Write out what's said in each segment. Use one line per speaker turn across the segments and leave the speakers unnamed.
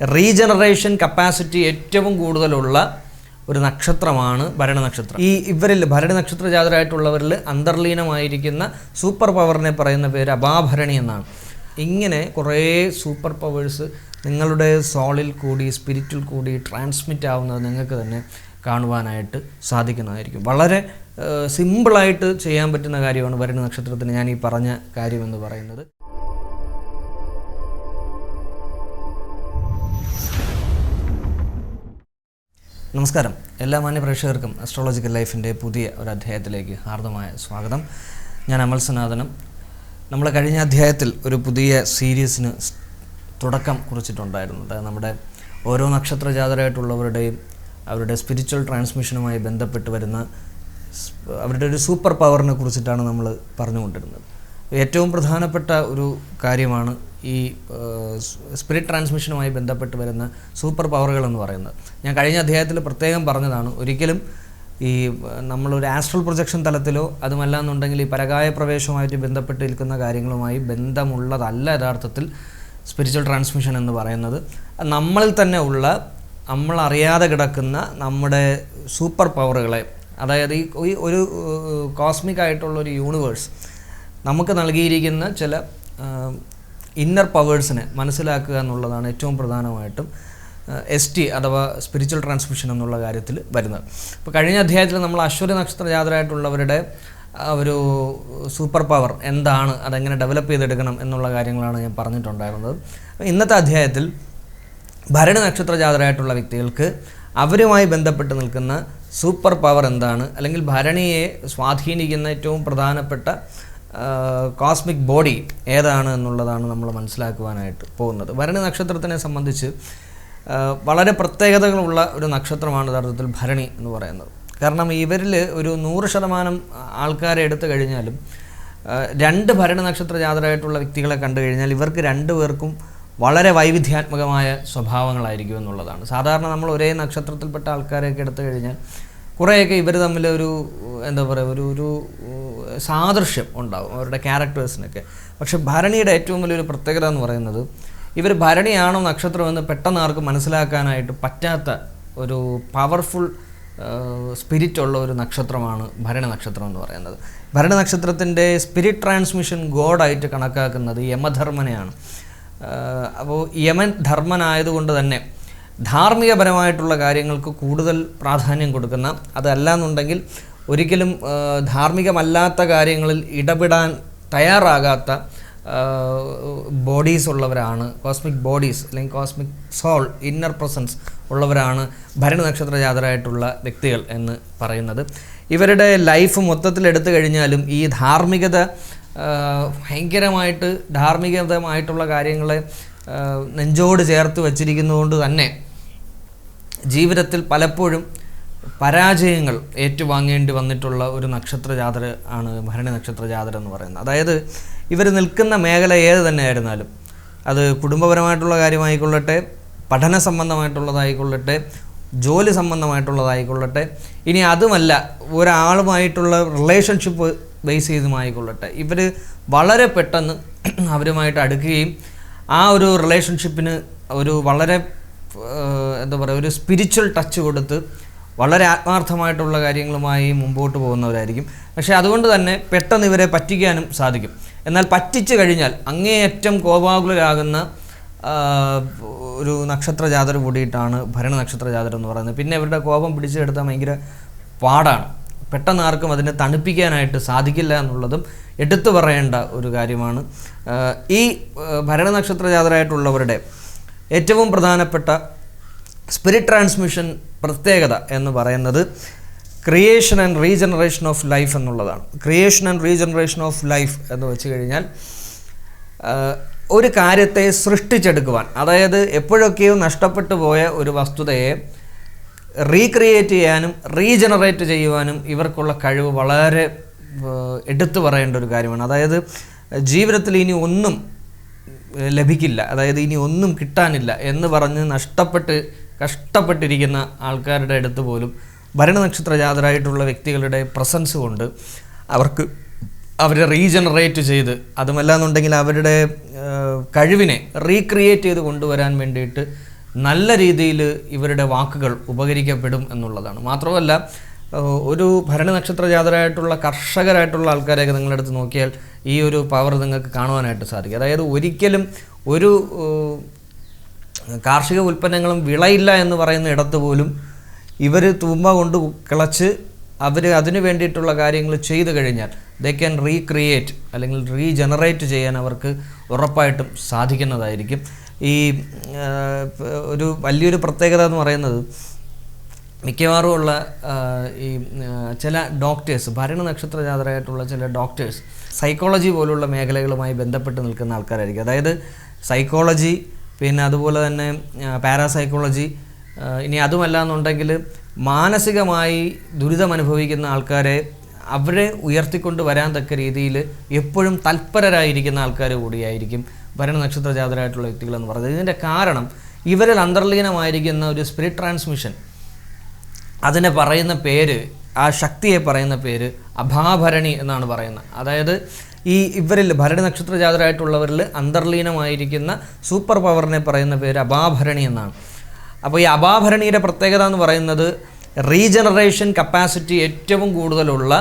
Regeneration capacity ഏറ്റവും കൂടുതലുള്ള ഒരു നക്ഷത്രമാണ് ഭരണി നക്ഷത്രം. ഇവരിൽ ഭരണി നക്ഷത്ര ജാതരായിട്ടുള്ളവരിൽ അന്തർലീനമായിരിക്കുന്ന സൂപ്പർ പവറിനെ പറയുന്ന പേര് അപാഭരണി എന്നാണ്. ഇങ്ങനെ കുറേ സൂപ്പർ പവേഴ്സ് നിങ്ങളുടെ സോളിൽ കൂടി സ്പിരിറ്റിൽ കൂടി ട്രാൻസ്മിറ്റ് ആവുന്നത് നിങ്ങൾക്ക് തന്നെ കാണുവാനായിട്ട് സാധിക്കുന്നതായിരിക്കും. വളരെ സിമ്പിളായിട്ട് ചെയ്യാൻ പറ്റുന്ന കാര്യമാണ് ഭരണി നക്ഷത്രത്തിന് ഞാൻ ഈ പറഞ്ഞ കാര്യമെന്ന് പറയുന്നത്. നമസ്കാരം, എല്ലാ മാന്യ പ്രേക്ഷകർക്കും അസ്ട്രോളജിക്കൽ ലൈഫിൻ്റെ പുതിയ ഒരു അധ്യായത്തിലേക്ക് ഹാർദമായ സ്വാഗതം. ഞാൻ അമൽ സനാതനം. നമ്മൾ കഴിഞ്ഞ അധ്യായത്തിൽ ഒരു പുതിയ സീരീസിന് തുടക്കം കുറിച്ചിട്ടുണ്ടായിരുന്നു. നമ്മുടെ ഓരോ നക്ഷത്ര ജാതരായിട്ടുള്ളവരുടെയും അവരുടെ സ്പിരിച്വൽ ട്രാൻസ്മിഷനുമായി ബന്ധപ്പെട്ട് വരുന്ന അവരുടെ ഒരു സൂപ്പർ പവറിനെ കുറിച്ചിട്ടാണ് നമ്മൾ പറഞ്ഞുകൊണ്ടിരുന്നത്. ഏറ്റവും പ്രധാനപ്പെട്ട ഒരു കാര്യമാണ് ഈ സ്പിരിറ്റ് ട്രാൻസ്മിഷനുമായി ബന്ധപ്പെട്ട് വരുന്ന സൂപ്പർ പവറുകൾ എന്ന് പറയുന്നത്. ഞാൻ കഴിഞ്ഞ അധ്യായത്തിൽ പ്രത്യേകം പറഞ്ഞതാണ്, ഒരിക്കലും ഈ നമ്മളൊരു ആസ്ട്രൽ പ്രൊജക്ഷൻ തലത്തിലോ അതുമല്ല എന്നുണ്ടെങ്കിൽ ഈ പരകായ പ്രവേശവുമായിട്ട് ബന്ധപ്പെട്ട് നിൽക്കുന്ന കാര്യങ്ങളുമായി ബന്ധമുള്ളതല്ല യഥാർത്ഥത്തിൽ സ്പിരിച്വൽ ട്രാൻസ്മിഷൻ എന്ന് പറയുന്നത്. നമ്മളിൽ തന്നെ ഉള്ള നമ്മളറിയാതെ കിടക്കുന്ന നമ്മുടെ സൂപ്പർ പവറുകളെ, അതായത് ഈ ഒരു കോസ്മിക് ആയിട്ടുള്ളൊരു യൂണിവേഴ്സ് നമുക്ക് നൽകിയിരിക്കുന്ന ചില ഇന്നർ പവേഴ്സിനെ മനസ്സിലാക്കുക എന്നുള്ളതാണ് ഏറ്റവും പ്രധാനമായിട്ടും ST അഥവാ സ്പിരിച്വൽ ട്രാൻസ്മിഷൻ എന്നുള്ള കാര്യത്തിൽ വരുന്നത്. ഇപ്പോൾ കഴിഞ്ഞ അധ്യായത്തിൽ നമ്മൾ അശ്വതി നക്ഷത്ര ജാതരായിട്ടുള്ളവരുടെ ഒരു സൂപ്പർ പവർ എന്താണ്, അതെങ്ങനെ ഡെവലപ്പ് ചെയ്തെടുക്കണം എന്നുള്ള കാര്യങ്ങളാണ് ഞാൻ പറഞ്ഞിട്ടുണ്ടായിരുന്നത്. ഇന്നത്തെ അധ്യായത്തിൽ ഭരണി നക്ഷത്ര ജാതരായിട്ടുള്ള വ്യക്തികൾക്ക് അവരുമായി ബന്ധപ്പെട്ട് നിൽക്കുന്ന സൂപ്പർ പവർ എന്താണ്, അല്ലെങ്കിൽ ഭരണിയെ സ്വാധീനിക്കുന്ന ഏറ്റവും പ്രധാനപ്പെട്ട കോസ്മിക് ബോഡി ഏതാണ് എന്നുള്ളതാണ് നമ്മൾ മനസ്സിലാക്കുവാനായിട്ട് പോകുന്നത്. ഭരണി നക്ഷത്രത്തിനെ സംബന്ധിച്ച് വളരെ പ്രത്യേകതകളുള്ള ഒരു നക്ഷത്രമാണ് യഥാർത്ഥത്തിൽ ഭരണി എന്ന് പറയുന്നത്. കാരണം ഇവരിൽ ഒരു 100% ആൾക്കാരെ എടുത്തു കഴിഞ്ഞാലും രണ്ട് ഭരണി നക്ഷത്ര ജാതരായിട്ടുള്ള വ്യക്തികളെ കണ്ടു കഴിഞ്ഞാൽ ഇവർക്ക് രണ്ടുപേർക്കും വളരെ വൈവിധ്യാത്മകമായ സ്വഭാവങ്ങളായിരിക്കും എന്നുള്ളതാണ്. സാധാരണ നമ്മൾ ഒരേ നക്ഷത്രത്തിൽപ്പെട്ട ആൾക്കാരെയൊക്കെ എടുത്തു കഴിഞ്ഞാൽ കുറേയൊക്കെ ഇവർ തമ്മിൽ ഒരു എന്താ പറയുക ഒരു സാദൃശ്യം ഉണ്ടാവും അവരുടെ ക്യാരക്ടേഴ്സിനൊക്കെ. പക്ഷെ ഭരണിയുടെ ഏറ്റവും വലിയൊരു പ്രത്യേകത എന്ന് പറയുന്നത് ഇവർ ഭരണിയാണോ നക്ഷത്രമെന്ന് പെട്ടെന്ന് ആർക്കും മനസ്സിലാക്കാനായിട്ട് പറ്റാത്ത ഒരു പവർഫുൾ സ്പിരിറ്റ് ഉള്ള ഒരു നക്ഷത്രമാണ് ഭരണി നക്ഷത്രം എന്ന് പറയുന്നത്. ഭരണി നക്ഷത്രത്തിൻ്റെ സ്പിരിറ്റ് ട്രാൻസ്മിഷൻ ഗോഡായിട്ട് കണക്കാക്കുന്നത് യമധർമ്മനെയാണ്. അപ്പോൾ യമൻ ധർമ്മനായതുകൊണ്ട് തന്നെ ധാർമ്മികപരമായിട്ടുള്ള കാര്യങ്ങൾക്ക് കൂടുതൽ പ്രാധാന്യം കൊടുക്കുന്ന, അതല്ല എന്നുണ്ടെങ്കിൽ ഒരിക്കലും ധാർമ്മികമല്ലാത്ത കാര്യങ്ങളിൽ ഇടപെടാൻ തയ്യാറാകാത്ത ബോഡീസ് ഉള്ളവരാണ്, കോസ്മിക് ബോഡീസ് അല്ലെങ്കിൽ കോസ്മിക് സോൾ ഇന്നർ പ്രസൻസ് ഉള്ളവരാണ് ഭരണി നക്ഷത്ര ജാതരായിട്ടുള്ള വ്യക്തികൾ എന്ന് പറയുന്നത്. ഇവരുടെ ലൈഫ് മൊത്തത്തിൽ എടുത്തു കഴിഞ്ഞാലും ഈ ധാർമ്മികത ഭയങ്കരമായിട്ട് ധാർമ്മികമായിട്ടുള്ള കാര്യങ്ങളെ നെഞ്ചോട് ചേർത്ത് വച്ചിരിക്കുന്നതുകൊണ്ട് തന്നെ ജീവിതത്തിൽ പലപ്പോഴും പരാജയങ്ങൾ ഏറ്റുവാങ്ങേണ്ടി വന്നിട്ടുള്ള ഒരു നക്ഷത്ര ജാതര ആണ് ഭരണി നക്ഷത്ര ജാതര എന്ന് പറയുന്നത്. അതായത് ഇവർ നിൽക്കുന്ന മേഖല ഏത് തന്നെ ആയിരുന്നാലും, അത് കുടുംബപരമായിട്ടുള്ള കാര്യമായിക്കൊള്ളട്ടെ, പഠന സംബന്ധമായിട്ടുള്ളതായിക്കൊള്ളട്ടെ, ജോലി സംബന്ധമായിട്ടുള്ളതായിക്കൊള്ളട്ടെ, ഇനി അതുമല്ല ഒരാളുമായിട്ടുള്ള റിലേഷൻഷിപ്പ് ബേസ് ചെയ്തുമായിക്കൊള്ളട്ടെ, ഇവർ വളരെ പെട്ടെന്ന് അവരുമായിട്ട് അടുക്കുകയും ആ ഒരു റിലേഷൻഷിപ്പിന് ഒരു വളരെ എന്താ പറയുക ഒരു സ്പിരിച്വൽ ടച്ച് കൊടുത്ത് വളരെ ആത്മാർത്ഥമായിട്ടുള്ള കാര്യങ്ങളുമായി മുമ്പോട്ട് പോകുന്നവരായിരിക്കും. പക്ഷേ അതുകൊണ്ട് തന്നെ പെട്ടെന്ന് ഇവരെ പറ്റിക്കാനും സാധിക്കും. എന്നാൽ പറ്റിച്ചു കഴിഞ്ഞാൽ അങ്ങേയറ്റം കോപാകുലരാകുന്ന ഒരു നക്ഷത്ര ജാതര കൂടിയിട്ടാണ് ഭരണി നക്ഷത്ര ജാതര എന്ന് പറയുന്നത്. പിന്നെ ഇവരുടെ കോപം പിടിച്ചെടുത്താൽ ഭയങ്കര പാടാണ്. പെട്ടെന്ന് ആർക്കും അതിനെ തണുപ്പിക്കാനായിട്ട് സാധിക്കില്ല എന്നുള്ളതും എടുത്തു പറയേണ്ട ഒരു കാര്യമാണ്. ഈ ഭരണി നക്ഷത്ര ജാതരായിട്ടുള്ളവരുടെ ഏറ്റവും പ്രധാനപ്പെട്ട സ്പിരിറ്റ് ട്രാൻസ്മിഷൻ പ്രത്യേകത എന്ന് പറയുന്നത് creation and regeneration of life എന്നുള്ളതാണ്. Creation and regeneration of life എന്ന് വെച്ച് കഴിഞ്ഞാൽ ഒരു കാര്യത്തെ സൃഷ്ടിച്ചെടുക്കുവാൻ, അതായത് എപ്പോഴൊക്കെയോ നഷ്ടപ്പെട്ടു പോയ ഒരു വസ്തുതയെ റീക്രിയേറ്റ് ചെയ്യാനും റീജനറേറ്റ് ചെയ്യുവാനും ഇവർക്കുള്ള കഴിവ് വളരെ എടുത്തു പറയേണ്ട ഒരു കാര്യമാണ്. അതായത് ജീവിതത്തിൽ ഇനി ഒന്നും ലഭിക്കില്ല, അതായത് ഇനി ഒന്നും കിട്ടാനില്ല എന്ന് പറഞ്ഞ് കഷ്ടപ്പെട്ടിരിക്കുന്ന ആൾക്കാരുടെ അടുത്ത് പോലും ഭരണി നക്ഷത്ര ജാതരായിട്ടുള്ള വ്യക്തികളുടെ പ്രസൻസ് കൊണ്ട് അവരെ റീജനറേറ്റ് ചെയ്ത്, അതുമല്ല എന്നുണ്ടെങ്കിൽ അവരുടെ കഴിവിനെ റീക്രിയേറ്റ് ചെയ്ത് കൊണ്ടുവരാൻ വേണ്ടിയിട്ട് നല്ല രീതിയിൽ ഇവരുടെ വാക്കുകൾ ഉപകരിക്കപ്പെടും എന്നുള്ളതാണ്. മാത്രമല്ല ഒരു ഭരണനക്ഷത്ര ജാതരായിട്ടുള്ള കർഷകരായിട്ടുള്ള ആൾക്കാരെയൊക്കെ നിങ്ങളെടുത്ത് നോക്കിയാൽ ഈ ഒരു പവർ നിങ്ങൾക്ക് കാണുവാനായിട്ട് സാധിക്കും. അതായത് ഒരിക്കലും ഒരു കാർഷിക ഉൽപ്പന്നങ്ങളും വിളയില്ല എന്ന് പറയുന്ന ഇടത്ത് പോലും ഇവർ തൂമ്പ കൊണ്ട് കിളച്ച് അവർ അതിന് വേണ്ടിയിട്ടുള്ള കാര്യങ്ങൾ ചെയ്തു കഴിഞ്ഞാൽ ദേ ക്യാൻ റീക്രിയേറ്റ് അല്ലെങ്കിൽ റീജനറേറ്റ് ചെയ്യാൻ അവർക്ക് ഉറപ്പായിട്ടും സാധിക്കുന്നതായിരിക്കും. ഈ ഒരു വലിയൊരു പ്രത്യേകത എന്ന് പറയുന്നത് മിക്കവാറും ഉള്ള ഈ ചില ഡോക്ടേഴ്സ്, ഭരണനക്ഷത്ര ജാതരായിട്ടുള്ള ചില ഡോക്ടേഴ്സ് സൈക്കോളജി പോലുള്ള മേഖലകളുമായി ബന്ധപ്പെട്ട് നിൽക്കുന്ന ആൾക്കാരായിരിക്കും. അതായത് സൈക്കോളജി, പിന്നെ അതുപോലെ തന്നെ പാരാസൈക്കോളജി, ഇനി അതുമല്ല എന്നുണ്ടെങ്കിൽ മാനസികമായി ദുരിതമനുഭവിക്കുന്ന ആൾക്കാരെ അവരെ ഉയർത്തിക്കൊണ്ട് വരാൻ തക്ക രീതിയിൽ എപ്പോഴും തൽപരരായിരിക്കുന്ന ആൾക്കാർ കൂടിയായിരിക്കും ഭരണനക്ഷത്ര ജാതരായിട്ടുള്ള വ്യക്തികളെന്ന് പറയുന്നത്. ഇതിൻ്റെ കാരണം ഇവരിൽ അന്തർലീനമായിരിക്കുന്ന ഒരു സ്പിരിറ്റ് ട്രാൻസ്മിഷൻ, അതിനെ പറയുന്ന പേര്, ആ ശക്തിയെ പറയുന്ന പേര് അഭാഭരണി എന്നാണ് പറയുന്നത്. അതായത് ഇവരിൽ ഭരണനക്ഷത്ര ജാതരായിട്ടുള്ളവരിൽ അന്തർലീനമായിരിക്കുന്ന സൂപ്പർ പവറിനെ പറയുന്ന പേര് അഭാഭരണി എന്നാണ്. അപ്പോൾ ഈ അഭാഭരണിയുടെ പ്രത്യേകത എന്ന് പറയുന്നത് റീജനറേഷൻ കപ്പാസിറ്റി ഏറ്റവും കൂടുതലുള്ള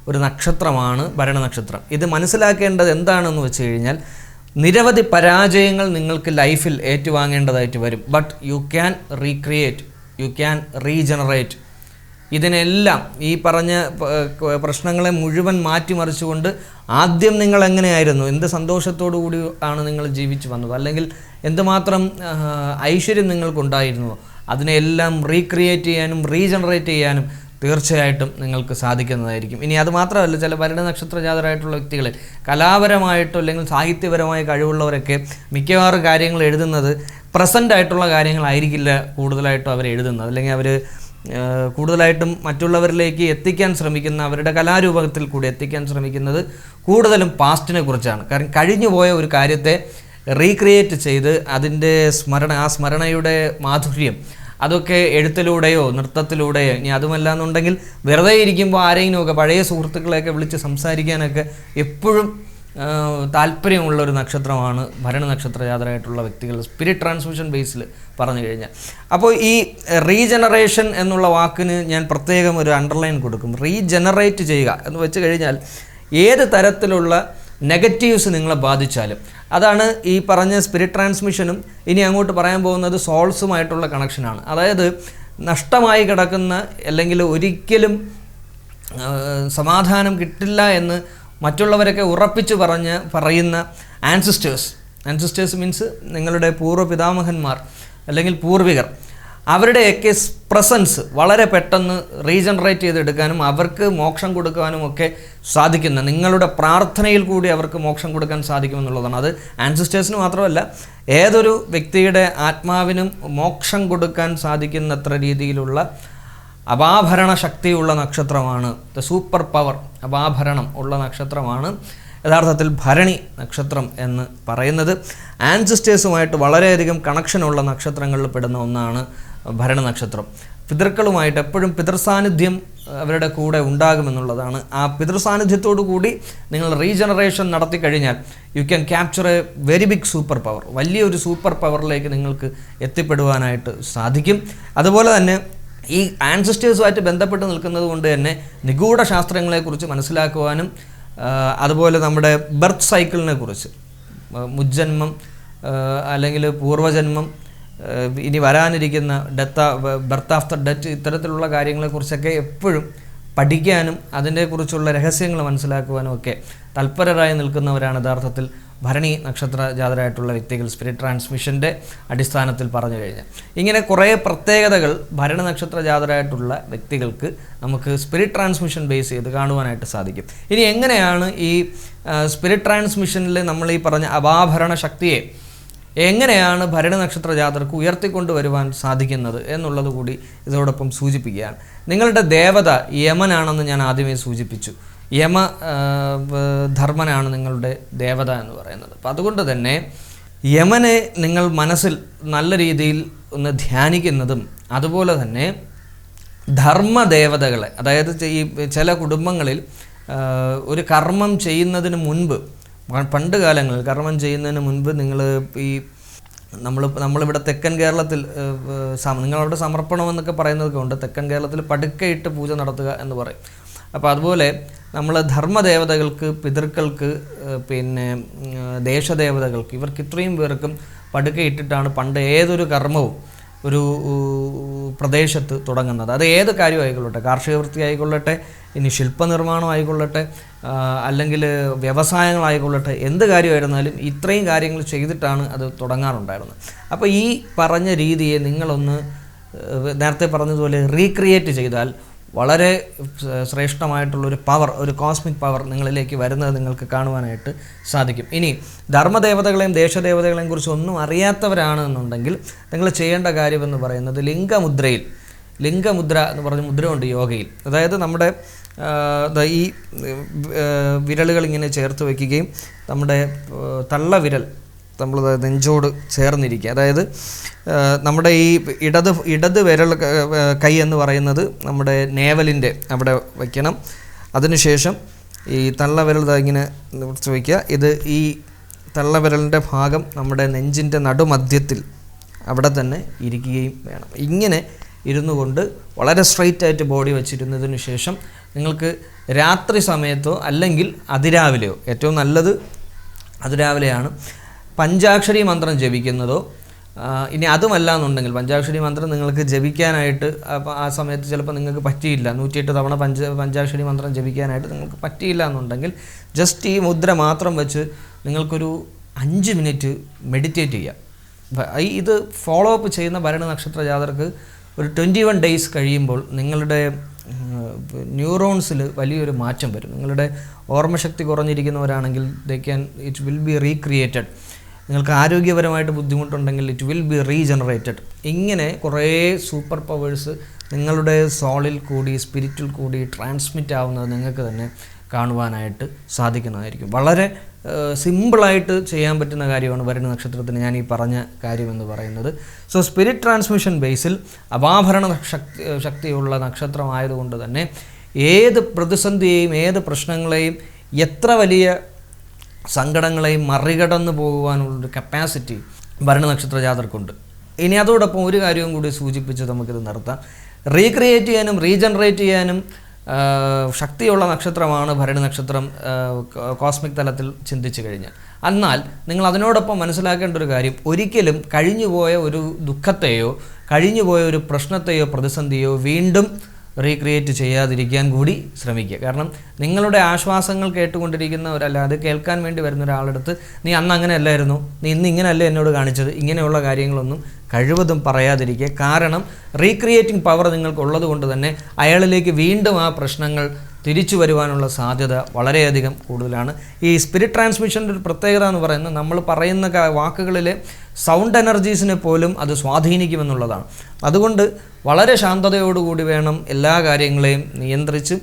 ഒരു നക്ഷത്രമാണ് ഭരണനക്ഷത്രം. ഇത് മനസ്സിലാക്കേണ്ടത് എന്താണെന്ന് വെച്ച് കഴിഞ്ഞാൽ നിരവധി പരാജയങ്ങൾ നിങ്ങൾക്ക് ലൈഫിൽ ഏറ്റുവാങ്ങേണ്ടതായിട്ട് വരും. But you can recreate, you can regenerate. ഇതിനെല്ലാം ഈ പറഞ്ഞ പ്രശ്നങ്ങളെ മുഴുവൻ മാറ്റിമറിച്ചുകൊണ്ട് ആദ്യം നിങ്ങൾ എങ്ങനെയായിരുന്നു, എന്ത് സന്തോഷത്തോടു കൂടി ആണ് നിങ്ങൾ ജീവിച്ചു വന്നത്, അല്ലെങ്കിൽ എന്തുമാത്രം ഐശ്വര്യം നിങ്ങൾക്കുണ്ടായിരുന്നോ അതിനെല്ലാം റീക്രിയേറ്റ് ചെയ്യാനും റീജനറേറ്റ് ചെയ്യാനും തീർച്ചയായിട്ടും നിങ്ങൾക്ക് സാധിക്കുന്നതായിരിക്കും. ഇനി അത് മാത്രമല്ല, ചില ഭരണനക്ഷത്ര ജാതരായിട്ടുള്ള വ്യക്തികളിൽ കലാപരമായിട്ടോ അല്ലെങ്കിൽ സാഹിത്യപരമായ കഴിവുള്ളവരൊക്കെ മിക്കവാറും കാര്യങ്ങൾ എഴുതുന്നത് പ്രസൻ്റ് ആയിട്ടുള്ള കാര്യങ്ങളായിരിക്കില്ല കൂടുതലായിട്ടും അവർ എഴുതുന്നത്, അല്ലെങ്കിൽ അവർ കൂടുതലായിട്ടും മറ്റുള്ളവരിലേക്ക് എത്തിക്കാൻ ശ്രമിക്കുന്ന, അവരുടെ കലാരൂപത്തിൽ കൂടി എത്തിക്കാൻ ശ്രമിക്കുന്നത് കൂടുതലും പാസ്റ്റിനെ കുറിച്ചാണ്. കാരണം കഴിഞ്ഞു പോയ ഒരു കാര്യത്തെ റീക്രിയേറ്റ് ചെയ്ത് അതിൻ്റെ ആ സ്മരണയുടെ മാധുര്യം അതൊക്കെ എഴുത്തിലൂടെയോ നൃത്തത്തിലൂടെയോ, ഇനി അതുമല്ല എന്നുണ്ടെങ്കിൽ വെറുതെ ഇരിക്കുമ്പോൾ ആരെങ്കിലുമൊക്കെ പഴയ സുഹൃത്തുക്കളെയൊക്കെ വിളിച്ച് സംസാരിക്കാനൊക്കെ എപ്പോഴും താല്പര്യമുള്ള ഒരു നക്ഷത്രമാണ് ഭരണനക്ഷത്ര ജാതരായിട്ടുള്ള വ്യക്തികൾ, സ്പിരിറ്റ് ട്രാൻസ്മിഷൻ ബേസിൽ പറഞ്ഞു കഴിഞ്ഞാൽ. അപ്പോൾ ഈ റീജനറേഷൻ എന്നുള്ള വാക്കിന് ഞാൻ പ്രത്യേകം ഒരു അണ്ടർലൈൻ കൊടുക്കും. റീജനറേറ്റ് ചെയ്യുക എന്ന് വെച്ച് കഴിഞ്ഞാൽ ഏത് തരത്തിലുള്ള നെഗറ്റീവ്സ് നിങ്ങളെ ബാധിച്ചാലും, അതാണ് ഈ പറഞ്ഞ സ്പിരിറ്റ് ട്രാൻസ്മിഷനും ഇനി അങ്ങോട്ട് പറയാൻ പോകുന്നത് സോൾസുമായിട്ടുള്ള കണക്ഷനാണ്. അതായത് നഷ്ടമായി കിടക്കുന്ന അല്ലെങ്കിൽ ഒരിക്കലും സമാധാനം കിട്ടില്ല എന്ന് മറ്റുള്ളവരൊക്കെ ഉറപ്പിച്ച് പറയുന്ന ആൻസിസ്റ്റേഴ്സ് മീൻസ് നിങ്ങളുടെ പൂർവ്വപിതാമഹന്മാർ അല്ലെങ്കിൽ പൂർവികർ, അവരുടെയൊക്കെ പ്രസൻസ് വളരെ പെട്ടെന്ന് റീജനറേറ്റ് ചെയ്തെടുക്കാനും അവർക്ക് മോക്ഷം കൊടുക്കാനും ഒക്കെ സാധിക്കുന്ന, നിങ്ങളുടെ പ്രാർത്ഥനയിൽ കൂടി അവർക്ക് മോക്ഷം കൊടുക്കാൻ സാധിക്കുമെന്നുള്ളതാണ്. അത് ആൻസിസ്റ്റേഴ്സിന് മാത്രമല്ല, ഏതൊരു വ്യക്തിയുടെ ആത്മാവിനും മോക്ഷം കൊടുക്കാൻ സാധിക്കുന്നത്ര രീതിയിലുള്ള അപാഭരണ ശക്തിയുള്ള നക്ഷത്രമാണ്, ദ സൂപ്പർ പവർ, അപാഭരണം ഉള്ള നക്ഷത്രമാണ് യഥാർത്ഥത്തിൽ ഭരണി നക്ഷത്രം എന്ന് പറയുന്നത്. ആൻസിസ്റ്റേഴ്സുമായിട്ട് വളരെയധികം കണക്ഷനുള്ള നക്ഷത്രങ്ങളിൽ പെടുന്ന ഒന്നാണ് ഭരണനക്ഷത്രം. പിതൃക്കളുമായിട്ട് എപ്പോഴും പിതൃസാന്നിധ്യം അവരുടെ കൂടെ ഉണ്ടാകുമെന്നുള്ളതാണ്. ആ പിതൃസാന്നിധ്യത്തോടു കൂടി നിങ്ങൾ റീജനറേഷൻ നടത്തി കഴിഞ്ഞാൽ you can capture a very big super power, വലിയൊരു സൂപ്പർ പവറിലേക്ക് നിങ്ങൾക്ക് എത്തിപ്പെടുവാനായിട്ട് സാധിക്കും. അതുപോലെ തന്നെ ഈ ആൻസിസ്റ്റേഴ്സുമായിട്ട് ബന്ധപ്പെട്ട് നിൽക്കുന്നത് കൊണ്ട് തന്നെ നിഗൂഢ ശാസ്ത്രങ്ങളെക്കുറിച്ച് മനസ്സിലാക്കുവാനും, അതുപോലെ നമ്മുടെ ബർത്ത് സൈക്കിളിനെ കുറിച്ച്, മുജ്ജന്മം അല്ലെങ്കിൽ പൂർവ്വജന്മം, ഇനി വരാനിരിക്കുന്ന ബർത്ത് ആഫ്റ്റർ ഡെത്ത്, ഇത്തരത്തിലുള്ള കാര്യങ്ങളെക്കുറിച്ചൊക്കെ എപ്പോഴും പഠിക്കാനും അതിനെക്കുറിച്ചുള്ള രഹസ്യങ്ങൾ മനസ്സിലാക്കുവാനും ഒക്കെ തൽപരരായി നിൽക്കുന്നവരാണ് യഥാർത്ഥത്തിൽ ഭരണി നക്ഷത്ര ജാതരായിട്ടുള്ള വ്യക്തികൾ, സ്പിരിറ്റ് ട്രാൻസ്മിഷൻ്റെ അടിസ്ഥാനത്തിൽ പറഞ്ഞു കഴിഞ്ഞാൽ. ഇങ്ങനെ കുറേ പ്രത്യേകതകൾ ഭരണനക്ഷത്ര ജാതരായിട്ടുള്ള വ്യക്തികൾക്ക് നമുക്ക് സ്പിരിറ്റ് ട്രാൻസ്മിഷൻ ബേസ് ചെയ്ത് കാണുവാനായിട്ട് സാധിക്കും. ഇനി എങ്ങനെയാണ് ഈ സ്പിരിറ്റ് ട്രാൻസ്മിഷനിൽ നമ്മൾ ഈ പറഞ്ഞ അപാഭരണ ശക്തിയെ എങ്ങനെയാണ് ഭരണനക്ഷത്ര ജാതർക്ക് ഉയർത്തിക്കൊണ്ടുവരുവാൻ സാധിക്കുന്നത് എന്നുള്ളത് കൂടി ഇതോടൊപ്പം സൂചിപ്പിക്കുകയാണ്. നിങ്ങളുടെ ദേവത യമനാണെന്ന് ഞാൻ ആദ്യമേ സൂചിപ്പിച്ചു. യമ ധർമ്മനാണ് നിങ്ങളുടെ ദേവത എന്ന് പറയുന്നത്. അപ്പം അതുകൊണ്ട് തന്നെ യമനെ നിങ്ങൾ മനസ്സിൽ നല്ല രീതിയിൽ ഒന്ന് ധ്യാനിക്കുന്നതും, അതുപോലെ തന്നെ ധർമ്മദേവതകളെ, അതായത് ഈ ചില കുടുംബങ്ങളിൽ ഒരു കർമ്മം ചെയ്യുന്നതിന് മുൻപ്, പണ്ട് കാലങ്ങളിൽ കർമ്മം ചെയ്യുന്നതിന് മുൻപ് നിങ്ങൾ ഈ നമ്മളിവിടെ തെക്കൻ കേരളത്തിൽ നിങ്ങളവിടെ സമർപ്പണം എന്നൊക്കെ പറയുന്നതൊക്കെ ഉണ്ട്. തെക്കൻ കേരളത്തിൽ പടുക്കയിട്ട് പൂജ നടത്തുക എന്ന് പറയും. അപ്പോൾ അതുപോലെ നമ്മൾ ധർമ്മദേവതകൾക്ക്, പിതൃക്കൾക്ക്, പിന്നെ ദേശദേവതകൾക്ക്, ഇവർക്ക് ഇത്രയും പേർക്കും പടുക്കയിട്ടിട്ടാണ് പണ്ട് ഏതൊരു കർമ്മവും ഒരു പ്രദേശത്ത് തുടങ്ങുന്നത്. അത് ഏത് കാര്യമായിക്കൊള്ളട്ടെ, കാർഷിക വൃത്തി ആയിക്കൊള്ളട്ടെ, ഇനി ശില്പനിർമ്മാണം ആയിക്കൊള്ളട്ടെ, അല്ലെങ്കിൽ വ്യവസായങ്ങളായിക്കൊള്ളട്ടെ, എന്ത് കാര്യമായിരുന്നാലും ഇത്രയും കാര്യങ്ങൾ ചെയ്തിട്ടാണ് അത് തുടങ്ങാറുണ്ടായിരുന്നത്. അപ്പോൾ ഈ പറഞ്ഞ രീതിയെ നിങ്ങളൊന്ന് നേരത്തെ പറഞ്ഞതുപോലെ റീക്രിയേറ്റ് ചെയ്താൽ വളരെ ശ്രേഷ്ഠമായിട്ടുള്ളൊരു പവർ, ഒരു കോസ്മിക് പവർ നിങ്ങളിലേക്ക് വരുന്നത് നിങ്ങൾക്ക് കാണുവാനായിട്ട് സാധിക്കും. ഇനി ധർമ്മദേവതകളെയും ദേശദേവതകളെയും കുറിച്ച് ഒന്നും അറിയാത്തവരാണെന്നുണ്ടെങ്കിൽ നിങ്ങൾ ചെയ്യേണ്ട കാര്യമെന്ന് പറയുന്നത് ലിംഗമുദ്ര എന്ന് പറഞ്ഞ മുദ്രയുണ്ട് യോഗയിൽ. അതായത് നമ്മുടെ ഈ വിരലുകൾ ഇങ്ങനെ ചേർത്ത് വയ്ക്കുകയും നമ്മുടെ തള്ളവിരൽ നമ്മൾ നെഞ്ചോട് ചേർന്നിരിക്കുക. അതായത് നമ്മുടെ ഈ ഇടത് വിരൽ കൈ എന്ന് പറയുന്നത് നമ്മുടെ നേവലിൻ്റെ അവിടെ വയ്ക്കണം. അതിനുശേഷം ഈ തള്ളവിരൽ ഇങ്ങനെ നിവർത്തി വയ്ക്കുക. ഈ തള്ളവിരലിൻ്റെ ഭാഗം നമ്മുടെ നെഞ്ചിൻ്റെ നടുമധ്യത്തിൽ അവിടെ തന്നെ ഇരിക്കുകയും വേണം. ഇങ്ങനെ ഇരുന്നു കൊണ്ട് വളരെ സ്ട്രെയിറ്റ് ആയിട്ട് ബോഡി വെച്ചിരുന്നതിന് ശേഷം നിങ്ങൾക്ക് രാത്രി സമയത്തോ അല്ലെങ്കിൽ അതിരാവിലെയോ, ഏറ്റവും നല്ലത് അതിരാവിലെയാണ്, പഞ്ചാക്ഷരി മന്ത്രം ജപിക്കുന്നതോ, ഇനി അതുമല്ല എന്നുണ്ടെങ്കിൽ പഞ്ചാക്ഷരി മന്ത്രം നിങ്ങൾക്ക് ജപിക്കാനായിട്ട് ആ സമയത്ത് ചിലപ്പോൾ നിങ്ങൾക്ക് പറ്റിയില്ല, 108 തവണ പഞ്ചാക്ഷരി മന്ത്രം ജപിക്കാനായിട്ട് നിങ്ങൾക്ക് പറ്റിയില്ല എന്നുണ്ടെങ്കിൽ ജസ്റ്റ് ഈ മുദ്ര മാത്രം വെച്ച് നിങ്ങൾക്കൊരു 5 മിനിറ്റ് മെഡിറ്റേറ്റ് ചെയ്യാം. ഇത് ഫോളോ അപ്പ് ചെയ്യുന്ന ഭരണി നക്ഷത്ര ജാതകർക്ക് ഒരു 21 ഡേയ്സ് കഴിയുമ്പോൾ നിങ്ങളുടെ ന്യൂറോൺസിൽ വലിയൊരു മാറ്റം വരും. നിങ്ങളുടെ ഓർമ്മശക്തി കുറഞ്ഞിരിക്കുന്നവരാണെങ്കിൽ ഇറ്റ് വിൽ ബി റീക്രിയേറ്റഡ്. നിങ്ങൾക്ക് ആരോഗ്യപരമായിട്ട് ബുദ്ധിമുട്ടുണ്ടെങ്കിൽ ഇറ്റ് വിൽ ബി റീജനറേറ്റഡ്. ഇങ്ങനെ കുറേ സൂപ്പർ പവേഴ്സ് നിങ്ങളുടെ സോളിൽ കൂടി സ്പിരിറ്റിൽ കൂടി ട്രാൻസ്മിറ്റ് ആവുന്നത് നിങ്ങൾക്ക് തന്നെ കാണുവാനായിട്ട് സാധിക്കുന്നതായിരിക്കും. വളരെ സിമ്പിളായിട്ട് ചെയ്യാൻ പറ്റുന്ന കാര്യമാണ് ഭരണി നക്ഷത്രത്തിന് ഞാൻ ഈ പറഞ്ഞ കാര്യമെന്ന് പറയുന്നത്. സോ സ്പിരിറ്റ് ട്രാൻസ്മിഷൻ ബേസിൽ അപാഭരണ ശക്തിയുള്ള നക്ഷത്രമായതുകൊണ്ട് തന്നെ ഏത് പ്രതിസന്ധിയെയും ഏത് പ്രശ്നങ്ങളെയും എത്ര വലിയ സങ്കടങ്ങളെയും മറികടന്ന് പോകുവാനുള്ളൊരു കപ്പാസിറ്റി ഭരണി നക്ഷത്ര ജാതകർക്കുണ്ട്. ഇനി അതോടൊപ്പം ഒരു കാര്യവും കൂടി സൂചിപ്പിച്ച് നമുക്കിത് നിർത്താം. റീക്രിയേറ്റ് ചെയ്യാനും റീജനറേറ്റ് ചെയ്യാനും ശക്തിയുള്ള നക്ഷത്രമാണ് ഭരണി നക്ഷത്രം കോസ്മിക് തലത്തിൽ ചിന്തിച്ചു കഴിഞ്ഞാൽ. എന്നാൽ നിങ്ങൾ അതിനോടൊപ്പം മനസ്സിലാക്കേണ്ട ഒരു കാര്യം, ഒരിക്കലും കഴിഞ്ഞുപോയ ഒരു ദുഃഖത്തെയോ കഴിഞ്ഞുപോയ ഒരു പ്രശ്നത്തെയോ പ്രതിസന്ധിയോ വീണ്ടും റീക്രിയേറ്റ് ചെയ്യാതിരിക്കാൻ കൂടി ശ്രമിക്കുക. കാരണം നിങ്ങളുടെ ആശ്വാസങ്ങൾ കേട്ടുകൊണ്ടിരിക്കുന്നവരല്ല, അത് കേൾക്കാൻ വേണ്ടി വരുന്ന ഒരാളെടുത്ത് നീ അന്ന് അങ്ങനെ അല്ലായിരുന്നു, നീ ഇന്ന് ഇങ്ങനെയല്ലേ എന്നോട് കാണിച്ചത്, ഇങ്ങനെയുള്ള കാര്യങ്ങളൊന്നും കഴിവതും പറയാതിരിക്കുക. കാരണം റീക്രിയേറ്റിംഗ് പവർ നിങ്ങൾക്കുള്ളത് കൊണ്ട് തന്നെ അയാളിലേക്ക് വീണ്ടും ആ പ്രശ്നങ്ങൾ തിരിച്ചു വരുവാനുള്ള സാധ്യത വളരെയധികം കൂടുതലാണ്. ഈ സ്പിരിറ്റ് ട്രാൻസ്മിഷൻ്റെ ഒരു പ്രത്യേകത എന്ന് പറയുന്നത് നമ്മൾ പറയുന്ന വാക്കുകളിലെ സൗണ്ട് എനർജീസിനെ പോലും അത് സ്വാധീനിക്കുമെന്നുള്ളതാണ്. അതുകൊണ്ട് വളരെ ശാന്തതയോടുകൂടി വേണം എല്ലാ കാര്യങ്ങളെയും നിയന്ത്രിച്ചും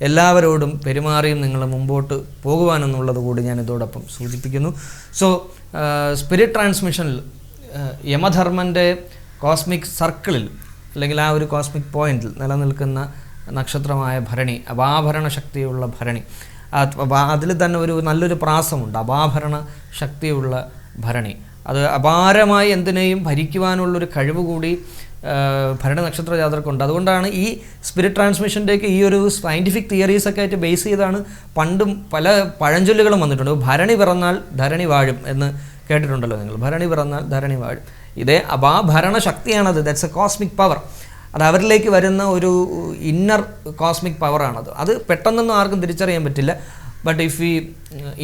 എല്ലാവരോടും പെരുമാറിയും നിങ്ങൾ മുമ്പോട്ട് പോകുവാനെന്നുള്ളത് കൂടി ഞാൻ ഇതോടൊപ്പം സൂചിപ്പിക്കുന്നു. സോ സ്പിരിറ്റ് ട്രാൻസ്മിഷനിൽ യമധർമ്മൻ്റെ കോസ്മിക് സർക്കിളിൽ അല്ലെങ്കിൽ ആ ഒരു കോസ്മിക് പോയിന്റിൽ നിലനിൽക്കുന്ന നക്ഷത്രമായ ഭരണി, അപാഭരണ ശക്തിയുള്ള ഭരണി, അതിൽ തന്നെ ഒരു നല്ലൊരു പ്രാസമുണ്ട്, അപാഭരണ ശക്തിയുള്ള ഭരണി. അത് അപാരമായി എന്തിനേയും ഭരിക്കുവാനുള്ളൊരു കഴിവ് കൂടി ഭരണി നക്ഷത്ര ജാതകർക്കുണ്ട്. അതുകൊണ്ടാണ് ഈ സ്പിരിറ്റ് ട്രാൻസ്മിഷൻ്റെയൊക്കെ ഈ ഒരു സയൻറ്റിഫിക് തിയറീസൊക്കെ ആയിട്ട് ബേസ് ചെയ്താണ് പണ്ടും പല പഴഞ്ചൊല്ലുകളും വന്നിട്ടുണ്ട്. ഭരണി പിറന്നാൽ ധരണി വാഴും എന്ന് കേട്ടിട്ടുണ്ടല്ലോ നിങ്ങൾ. ഭരണി പിറന്നാൽ ധരണി വാഴും. ഇതേ അപാഭരണ ശക്തിയാണത്. That's a cosmic power. അത് അവരിലേക്ക് വരുന്ന ഒരു ഇന്നർ കോസ്മിക് പവറാണത്. അത് പെട്ടെന്നൊന്നും ആർക്കും തിരിച്ചറിയാൻ പറ്റില്ല. ബട്ട് ഇഫ് വി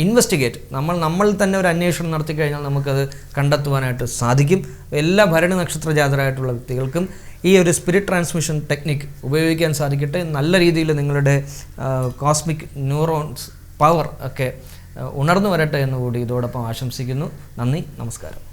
ഇൻവെസ്റ്റിഗേറ്റ്, നമ്മൾ തന്നെ ഒരു അന്വേഷണം നടത്തി കഴിഞ്ഞാൽ നമുക്കത് കണ്ടെത്തുവാനായിട്ട് സാധിക്കും. എല്ലാ ഭരണി നക്ഷത്ര ജാതരായിട്ടുള്ള വ്യക്തികൾക്കും ഈ ഒരു സ്പിരിറ്റ് ട്രാൻസ്മിഷൻ ടെക്നിക്ക് ഉപയോഗിക്കാൻ സാധിക്കട്ടെ. നല്ല രീതിയിൽ നിങ്ങളുടെ കോസ്മിക് ന്യൂറോൺസ് പവർ ഒക്കെ ഉണർന്നു വരട്ടെ എന്നുകൂടി ഇതോടൊപ്പം ആശംസിക്കുന്നു. നന്ദി, നമസ്കാരം.